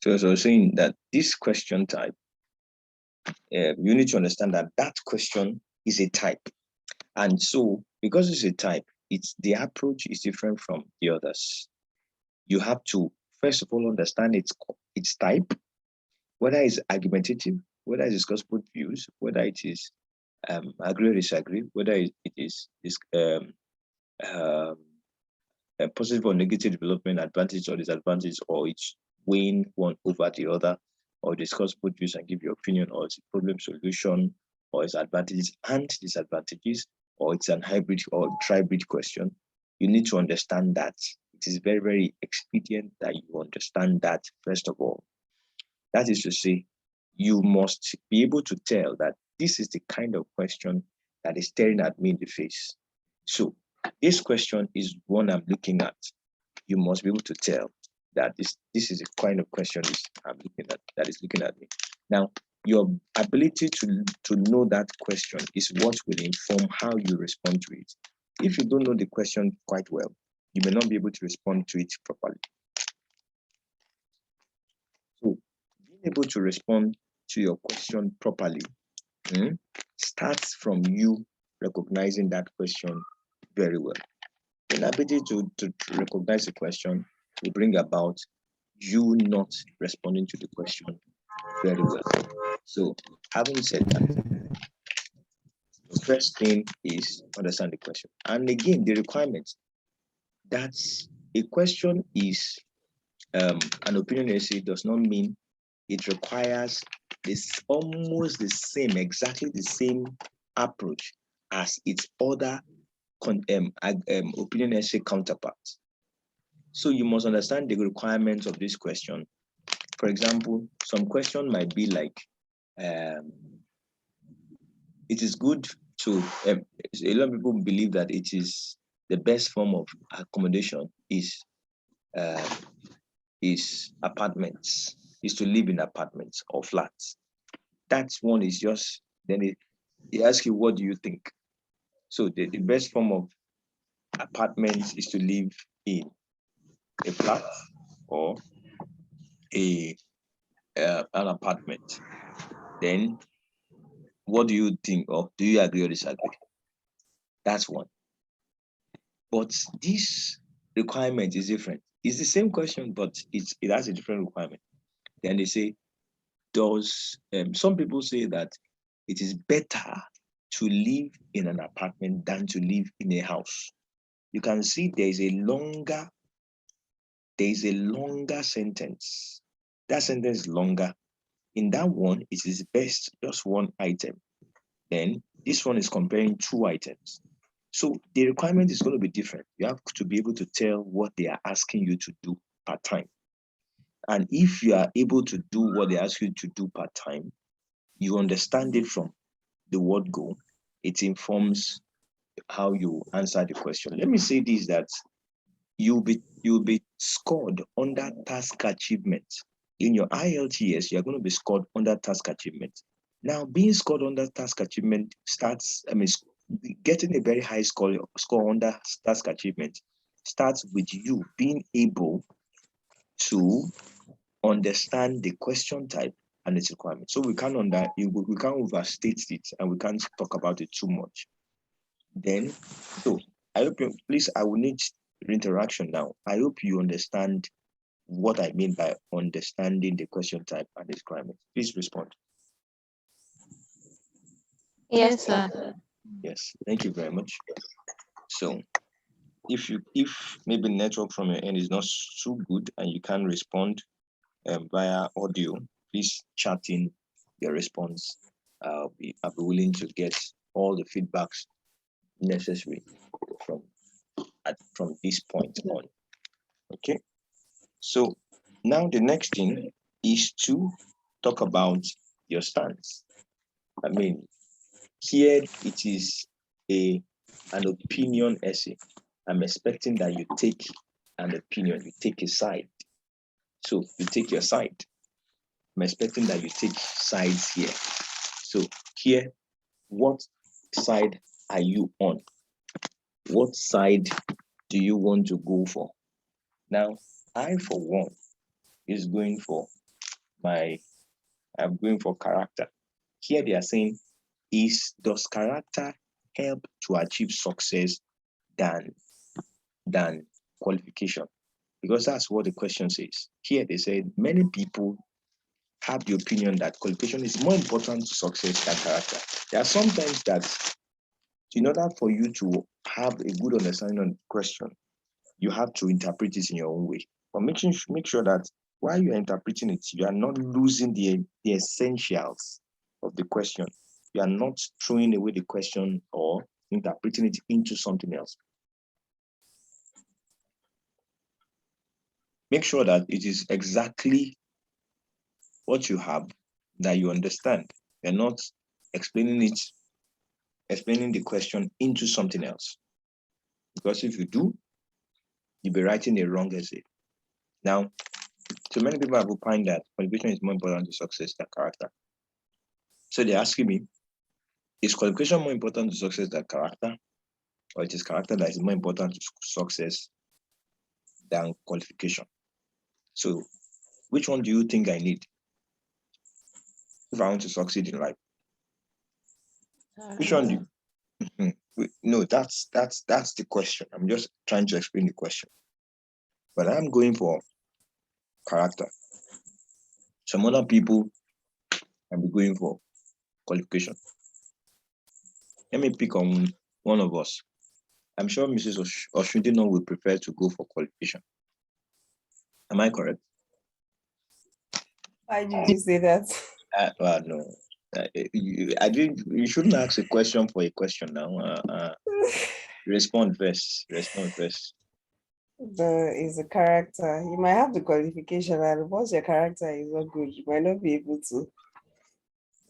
So as I was saying that this question type, you need to understand that that question is a type. And so because it's a type, it's the approach is different from the others. You have to first of all understand its type, whether it's argumentative, whether it is gospel views, whether it is agree or disagree, whether it is a positive or negative development, advantage or disadvantage, or it's weighing one over the other, or discuss both views and give your opinion, or it's a problem solution, or it's advantages and disadvantages, or it's an hybrid or tribrid question. You need to understand that. It is very, very expedient that you understand that first of all. That is to say, you must be able to tell that this is the kind of question that is staring at me in the face. So this question is one I'm looking at. You must be able to tell that this is the kind of question I'm looking at, that is looking at me. Now, your ability to know that question is what will inform how you respond to it. If you don't know the question quite well, you may not be able to respond to it properly. So being able to respond to your question properly starts from you recognizing that question very well. The ability to recognize the question will bring about you not responding to the question very well. So having said that, the first thing is understand the question. And again, the requirement that a question is an opinion essay does not mean it requires this almost the same, exactly the same approach as its other opinion essay counterparts. So you must understand the requirements of this question. For example, some question might be like, it is good to, a lot of people believe that it is the best form of accommodation is apartments, is to live in apartments or flats. That one is just, then they ask you, what do you think? So the best form of apartments is to live in a flat or an apartment. Then what do you think of? Do you agree or disagree? That's one. But this requirement is different. It's the same question, but it has a different requirement. Then they say, some people say that it is better to live in an apartment than to live in a house. You can see there is a longer sentence. That sentence is longer. In that one, it is best just one item. Then this one is comparing two items. So the requirement is going to be different. You have to be able to tell what they are asking you to do per time. And if you are able to do what they ask you to do per time, you understand it from the word go. It informs how you answer the question. Let me say this, that you'll be scored under task achievement. In your IELTS, you're going to be scored under task achievement. Now, being scored under task achievement getting a very high score under task achievement starts with you being able to understand the question type and its requirements. So we can't overstate it, and we can't talk about it too much. Then, so I hope I will need interaction now. I hope you understand what I mean by understanding the question type and its requirements. Please respond. Yes, sir. Yes, thank you very much. So if maybe network from your end is not so good and you can't respond via audio, please chat in your response. I'll be willing to get all the feedbacks necessary from this point on. Okay. So now the next thing is to talk about your stance. I mean, here it is an opinion essay. I'm expecting that you take an opinion, you take a side. So you take your side. I'm expecting that you take sides here. So here, what side are you on? What side do you want to go for? Now, I for one is going for I'm going for character. Here they are saying, does character help to achieve success than qualification? Because that's what the question says. Here they said many people have the opinion that qualification is more important to success than character. There are sometimes that in order for you to have a good understanding on the question, you have to interpret it in your own way. But make sure that while you're interpreting it, you are not losing the essentials of the question. You are not throwing away the question or interpreting it into something else. Make sure that it is exactly what you have that you understand. You're not explaining the question into something else. Because if you do, you'll be writing a wrong essay. Now, so many people have opined that qualification is more important to success than character. So they're asking me, is qualification more important to success than character? Or it is character that is more important to success than qualification? So which one do you think I need if I want to succeed in life? Which one do you? No, that's the question. I'm just trying to explain the question. But I'm going for character. Some other people can be going for qualification. Let me pick on one of us. I'm sure Mrs. Oshudino will prefer to go for qualification. Am I correct? Why did you say that? Well, no. I didn't. You shouldn't ask a question for a question now. Respond first. Respond first. Is a character. You might have the qualification, and once your character is not good, you might not be able to.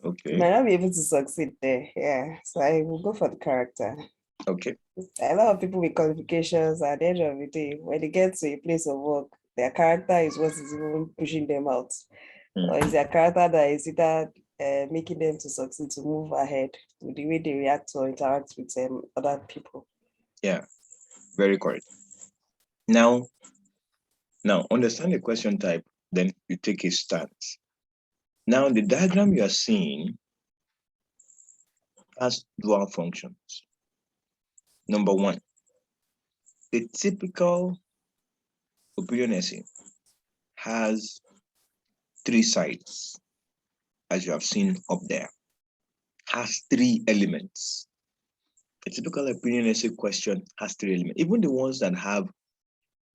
Okay. You might not be able to succeed there. Yeah. So I will go for the character. Okay. A lot of people with qualifications at the end of the day, when they get to a place of work, their character is what is even pushing them out. Or is their character that is either making them to succeed, to move ahead with the way they react or interact with other people. Yeah, very correct. Now understand the question type, then you take a stance. Now the diagram you are seeing has dual functions. Number one, the typical opinion essay has three sides, as you have seen up there, has three elements. A typical opinion essay question has three elements. Even the ones that have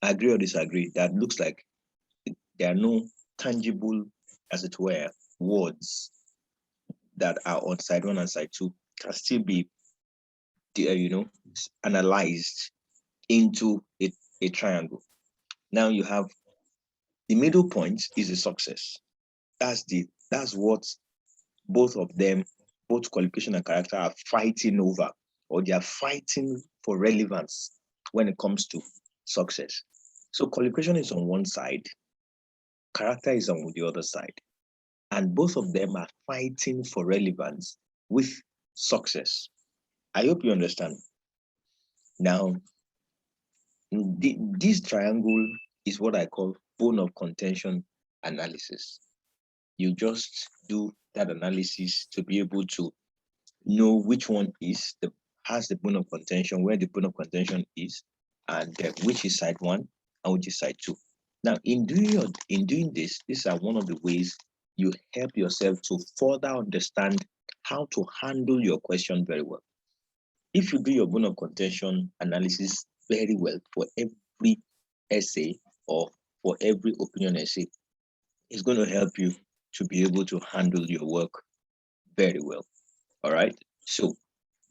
agree or disagree, that looks like there are no tangible, as it were, words that are on side one and side two, can still be, analyzed into a triangle. Now you have the middle point is a success. That's what both of them, both qualification and character, are fighting over, or they are fighting for relevance when it comes to success. So qualification is on one side, character is on the other side, and both of them are fighting for relevance with success. I hope you understand. Now, this triangle is what I call bone of contention analysis. You just do that analysis to be able to know which one has the bone of contention, where the bone of contention is, and which is side one and which is side two. Now, in doing this, these are one of the ways you help yourself to further understand how to handle your question very well. If you do your bone of contention analysis very well for every essay or for every opinion essay, it's going to help you to be able to handle your work very well. All right. So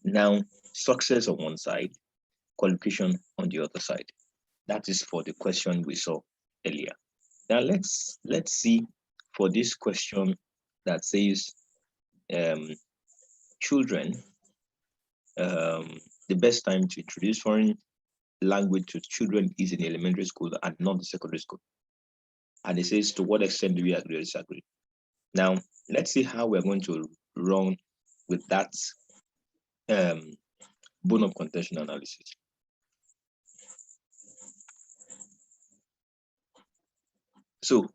now success on one side, qualification on the other side. That is for the question we saw earlier. Now let's see for this question that says children, the best time to introduce foreign language to children is in elementary school and not the secondary school. And it says, to what extent do we agree or disagree? Now, let's see how we're going to run with that bone of contention analysis. So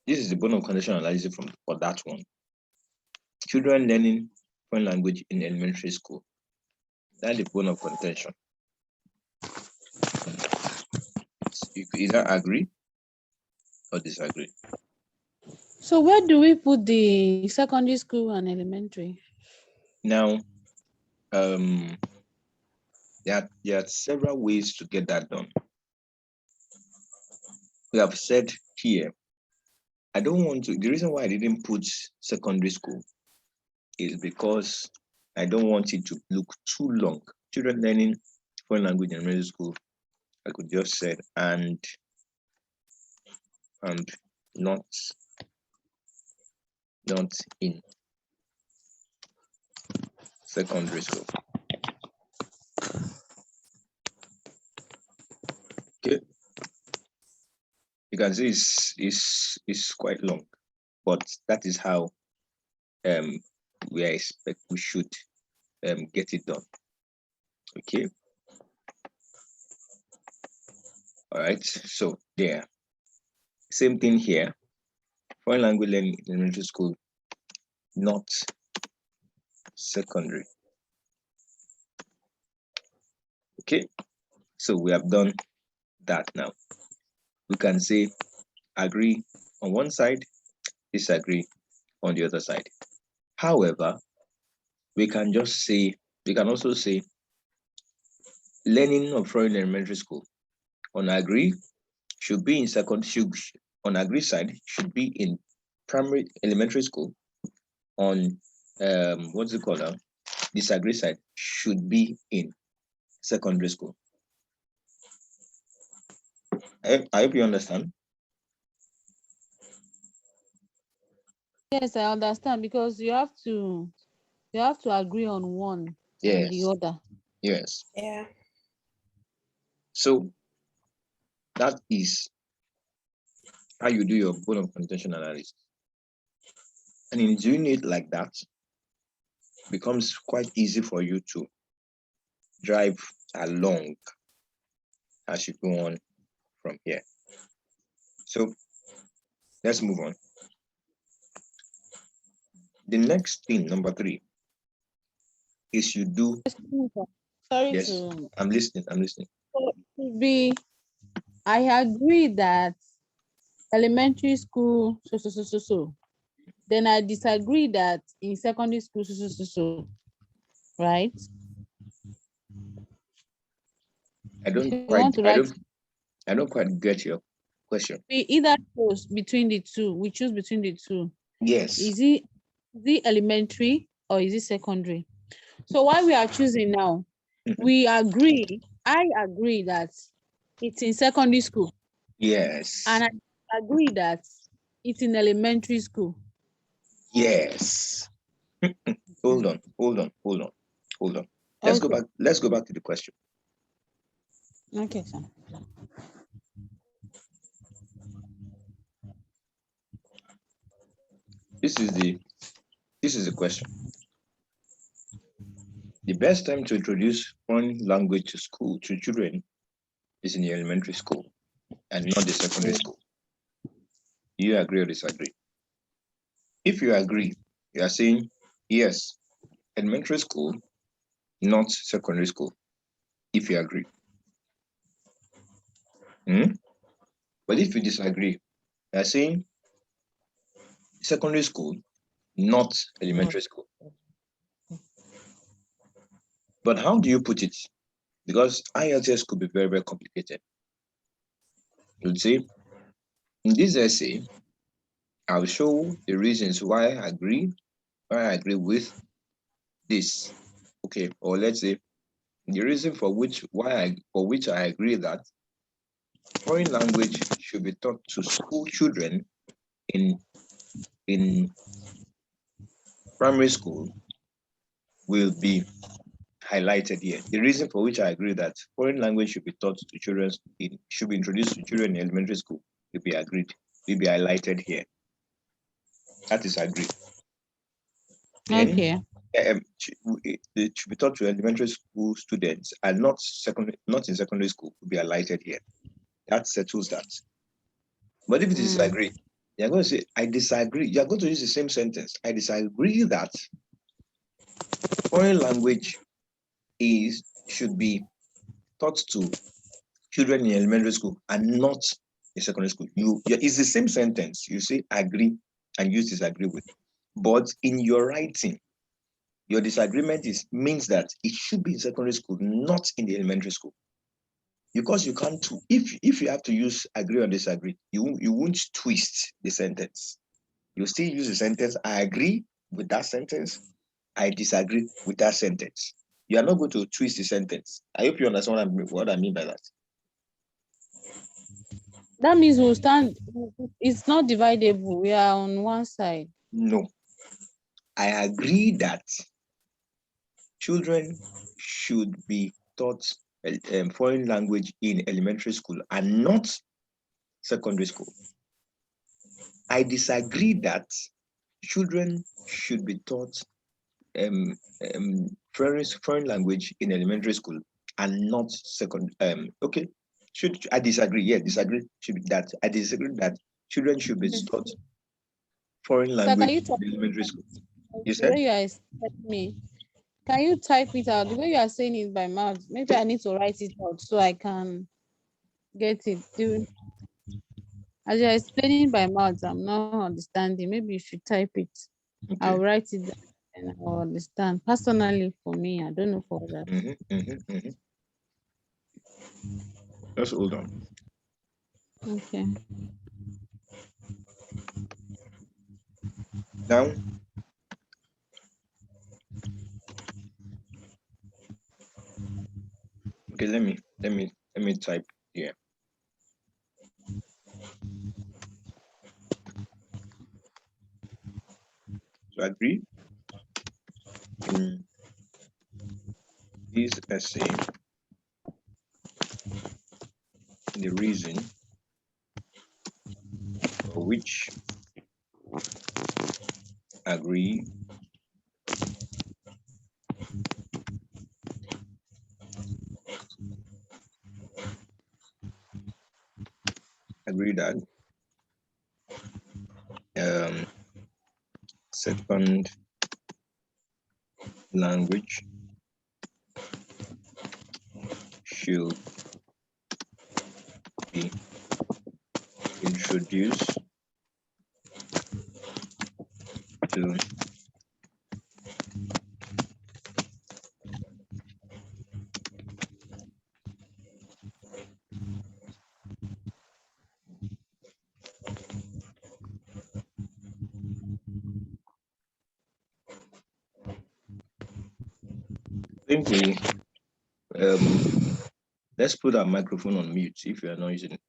this is the bone of contention analysis for that one. Children learning foreign language in elementary school. That's the bone of contention. You could either agree or disagree. So where do we put the secondary school and elementary? Now, there are several ways to get that done. We have said here, I don't want to, the reason why I didn't put secondary school is because I don't want it to look too long. Children learning foreign language in middle school, I could just say, and not in secondary school. Okay, you can see it's quite long, but that is how we should get it done. Okay, all right, so there, same thing here. Foreign language learning in elementary school, not secondary. Okay, so we have done that. Now we can say agree on one side, disagree on the other side. However, we can also say learning of foreign elementary school on agree should be in on agree side should be in primary elementary school. On what's it called now? Disagree side should be in secondary school. I hope you understand. Yes, I understand, because you have to agree on one and the Yes. other. Yes. Yeah. So that is how you do your bone of contention analysis. And in doing it like that, it becomes quite easy for you to drive along as you go on from here. So let's move on. The next thing, number 3, is you do. Sorry Yes, to. I'm listening. So it would be, I agree that elementary school so. Then I disagree that in secondary school so. Right? I If don't you quite want to write, get your question. we either choose between the two. We choose between the two. Yes. Is it elementary or is it secondary? So while we are choosing now, we agree, I agree that it's in secondary school. Yes. And I agree that it's in elementary school. Yes. Hold on. Let's Okay. go back to the question. Okay, sir. This is the question. The best time to introduce foreign language to children is in the elementary school and not the secondary school. Do you agree or disagree? If you agree, you are saying yes, elementary school, not secondary school. If you agree. But if you disagree, you are saying secondary school, not elementary school. But how do you put it? Because IELTS could be very, very complicated. You'd say, in this essay, I'll show the reasons why I agree with this. Okay, or let's say the reason for which I agree that foreign language should be taught to school children in primary school will be highlighted here. The reason for which I agree that foreign language should be taught to children should be introduced to children in elementary school will be highlighted here. That is agreed. Okay. It should be taught to elementary school students and not in secondary school will be highlighted here. That settles that. But if it is agreed, You're going to say, I disagree. You're going to use the same sentence. I disagree that foreign language should be taught to children in elementary school and not in secondary school. It's the same sentence. You say agree and use disagree with. But in your writing, your disagreement means that it should be in secondary school, not in the elementary school. Because you can't, if you have to use agree or disagree, you won't twist the sentence. You still use the sentence, I agree with that sentence, I disagree with that sentence. You are not going to twist the sentence. I hope you understand what I mean by that. That means we'll stand, it's not dividable. We are on one side. No. I agree that children should be taught foreign language in elementary school and not secondary school. I disagree that children should be taught foreign language in elementary school and not second. Okay, I disagree? Yeah, disagree. I disagree that children should be taught foreign So can language you talk in elementary school. You the said? way you are telling me? Can you type it out the way you are saying it by mouth? Maybe I need to write it out so I can get it. As you're explaining by mouth, I'm not understanding. Maybe you should type it. Okay. I'll write it down and I'll understand. Personally, for me, I don't know for others. Just hold on. Okay. Now, okay, let me type here. So agree in this essay, the reason for which agree that second language should be introduced to think we let's put our microphone on mute if you are not using it.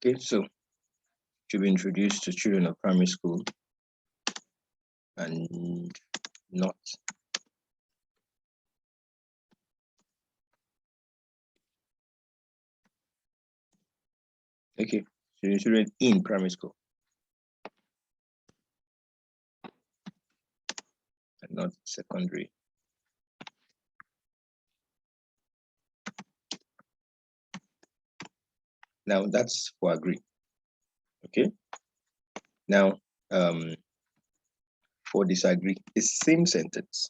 Okay, so should be introduced to children of primary school and not okay, children in primary school and not secondary. Now that's for agree. Okay. Now for disagree, the same sentence.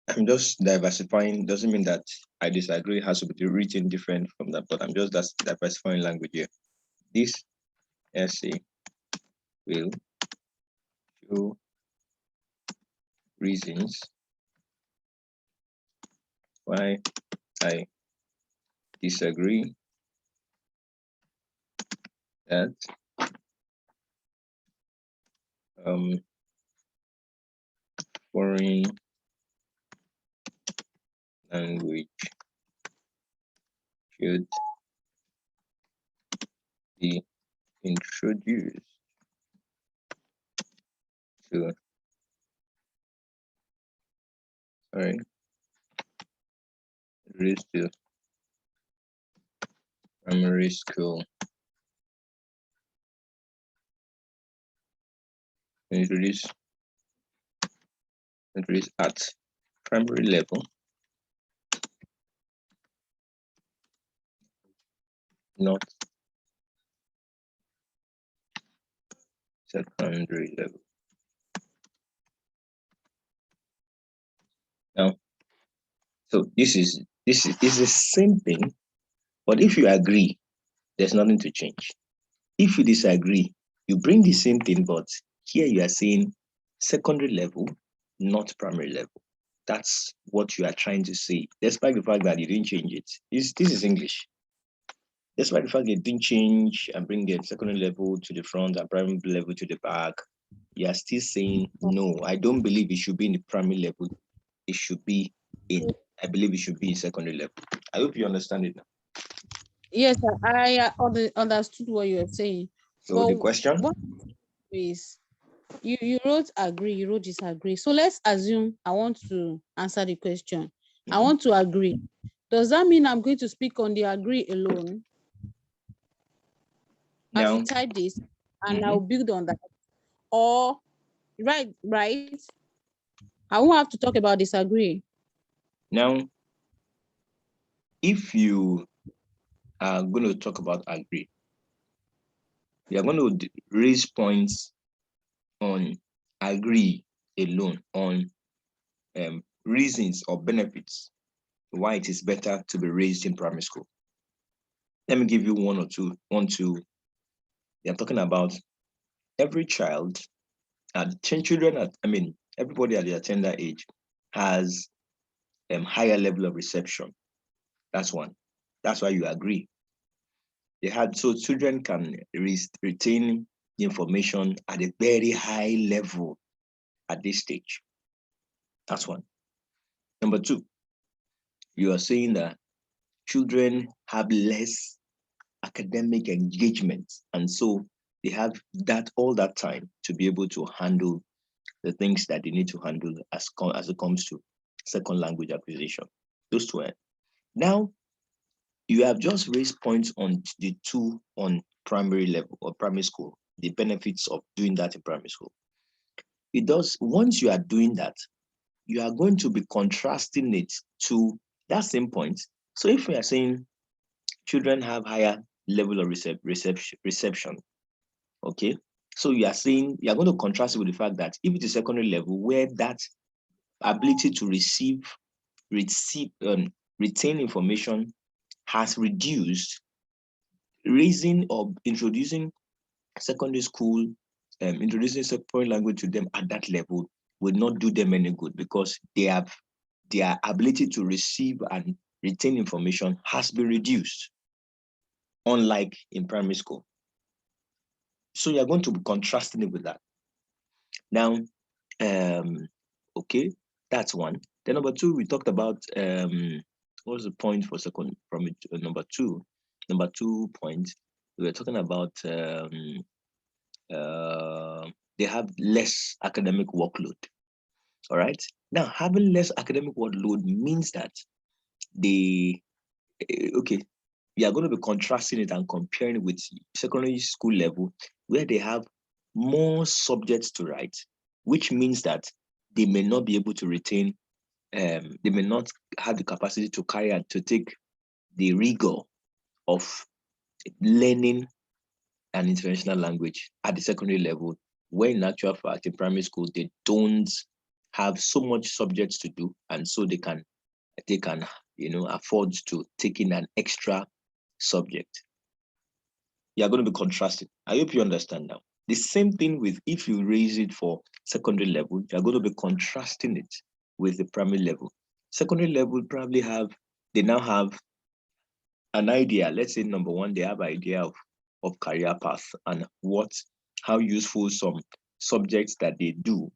I'm just diversifying. Doesn't mean that I disagree has to be written different from that, but I'm just diversifying language here. This essay will show reasons why I disagree that foreign language should be introduced to primary school. Introduce Countries at primary level, not secondary level. Now, so this is the same thing, but if you agree, there's nothing to change. If you disagree, you bring the same thing, but here you are saying secondary level, not primary level. That's what you are trying to say, despite the fact that you didn't change it. This is English. Despite the fact they didn't change and bring the secondary level to the front and primary level to the back, you are still saying, no, I don't believe it should be in the primary level. It should be I believe it should be in secondary level. I hope you understand it now. Yes, I understood what you were saying. So But the question? what is you wrote agree, you wrote disagree. So let's assume I want to answer the question. I want to agree. Does that mean I'm going to speak on the agree alone? As Now, you type this, and I'll build on that. Or right. I won't have to talk about disagree. now, if you are going to talk about agree, you are going to raise points on agree alone, on reasons or benefits why it is better to be raised in primary school. Let me give you one or two. They are talking about every child, everybody at their tender age has higher level of reception. That's one. That's why you agree. So children can retain information at a very high level at this stage. That's one. Number two, you are saying that children have less academic engagement, and so they have all that time to be able to handle the things that they need to handle as it comes to second language acquisition. Those two. Now, you have just raised points on the two on primary level or primary school, the benefits of doing that in primary school. Once you are doing that, you are going to be contrasting it to that same point. So if we are saying children have higher level of reception, okay? So you are saying, you are going to contrast it with the fact that if it is secondary level where that ability to retain information has reduced, raising or introducing secondary school, introducing secondary language to them at that level will not do them any good, because their ability to receive and retain information has been reduced, unlike in primary school. So you're going to be contrasting it with that. Now, okay, that's one. Then number two, we talked about what was the point for second from it, number two? Number 2 point, we were talking about they have less academic workload. All right. Now, having less academic workload means that we are going to be contrasting it and comparing it with secondary school level, where they have more subjects to write, which means that they may not be able to retain, they may not have the capacity to carry out, to take the rigor of learning an international language at the secondary level, where in actual fact in primary school they don't have so much subjects to do, and so they can afford to take in an extra subject. You are going to be contrasting. I hope you understand now. The same thing with, if you raise it for secondary level, you're going to be contrasting it with the primary level. Secondary level probably they now have an idea. Let's say number one, they have idea of career path and how useful some subjects that they do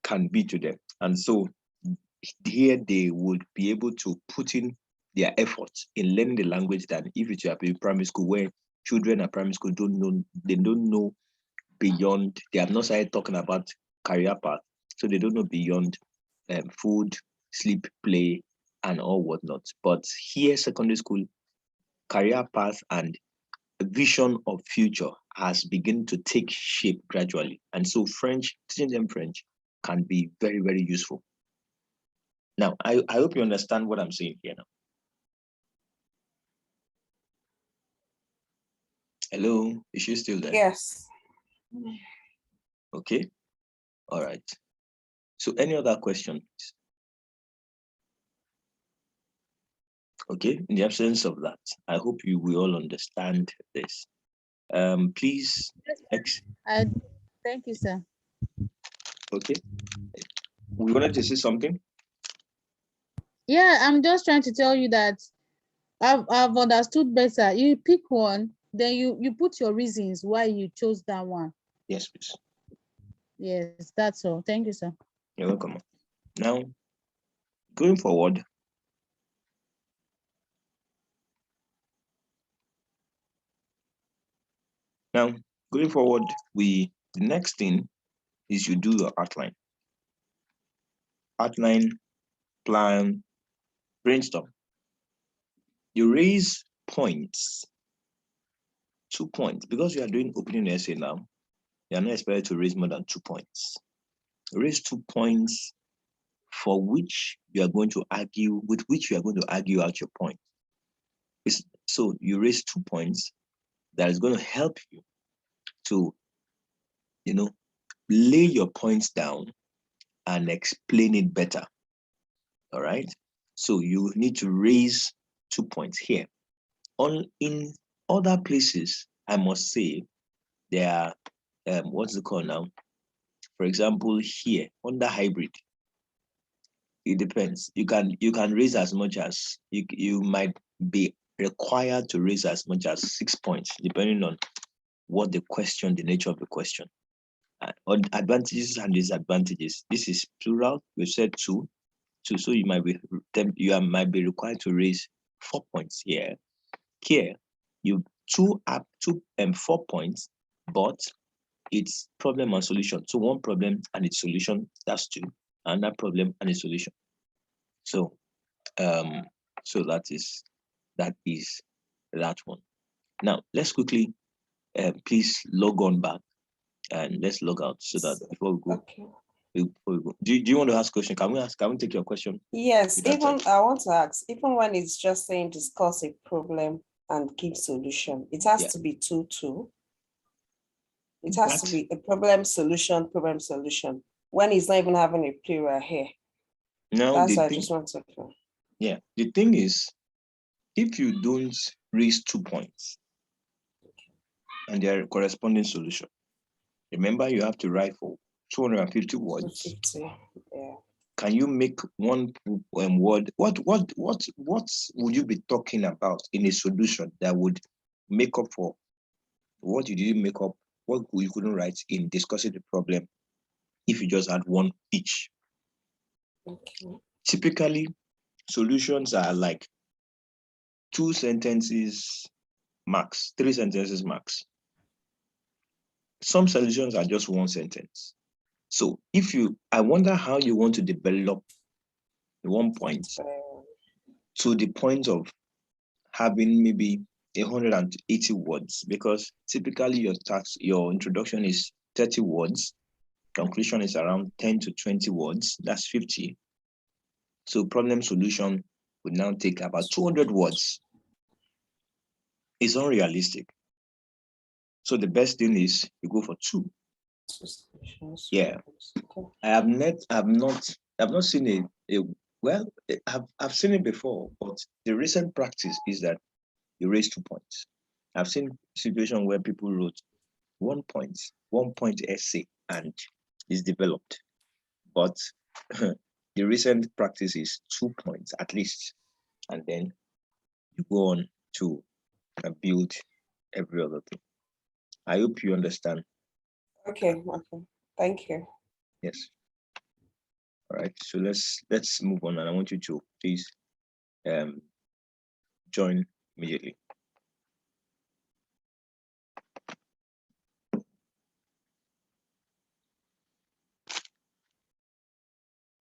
can be to them. And so here they would be able to put in their efforts in learning the language than if it were in primary school, where children at primary school don't know beyond. They have not started talking about career path, so they don't know beyond food, sleep, play, and all whatnot. But here, secondary school, career path and vision of future has begun to take shape gradually. And so teaching them French can be very, very useful. Now, I hope you understand what I'm saying here now. Hello, is she still there? Yes. Okay. All right. So any other question, please? Okay, in the absence of that, I hope you will all understand this. Please, Thank you, sir. okay. We wanted to say something. Yeah, I'm just trying to tell you that I've understood better. You pick one, then you put your reasons why you chose that one. Yes, please. Yes, that's all. Thank you, sir. You're welcome. Now, going forward, the next thing is you do your outline. Outline, plan, brainstorm. You raise points, 2 points, because you are doing opening essay now. You are not expected to raise more than 2 points. Raise 2 points for which you are going to argue, with which you are going to argue out your point. So you raise 2 points that is going to help you to, lay your points down and explain it better. All right. So you need to raise 2 points here. In other places, I must say, there are what's it called now? For example, here under hybrid, it depends. You can raise as much as you might be required to raise as much as 6 points, depending on what the nature of the question. On advantages and disadvantages. This is plural. We said two. So you might be required to raise 4 points here. Here, you 4 points, but it's problem and solution. So 1 problem and its solution, that's 2. Another problem and its solution. So so that is that one. Now let's quickly please log on back and let's log out so that before we go. Okay. Before we go. Do you want to ask a question? Can we take your question? Yes, even I want to ask, even when it's just saying discuss a problem and give solution, it has to be 2-2. It has to be a problem solution. When he's not even having a plural here. Now that's what I just want to know. Yeah, the thing is, if you don't raise 2 points and their corresponding solution, remember you have to write for 250 words. 250, yeah. Can you make one word? What would you be talking about in a solution that would make up for what you didn't make up, what you couldn't write in discussing the problem if you just had one each? Okay. Typically, solutions are like 2 sentences max, 3 sentences max. Some solutions are just 1 sentence. So I wonder how you want to develop 1 point to the point of having maybe 180 words, because typically your introduction is 30 words, conclusion is around 10 to 20 words, that's 50. So problem solution would now take about 200 words. It's unrealistic. So the best thing is you go for 2. Yeah. I have not seen I've seen it before, but the recent practice is that you raise 2 points. I've seen situation where people wrote 1 point essay and is developed, but the recent practice is 2 points at least, and then you go on to build every other thing. I hope you understand. Okay. Thank you. Yes. All right. So let's move on, and I want you to please join immediately.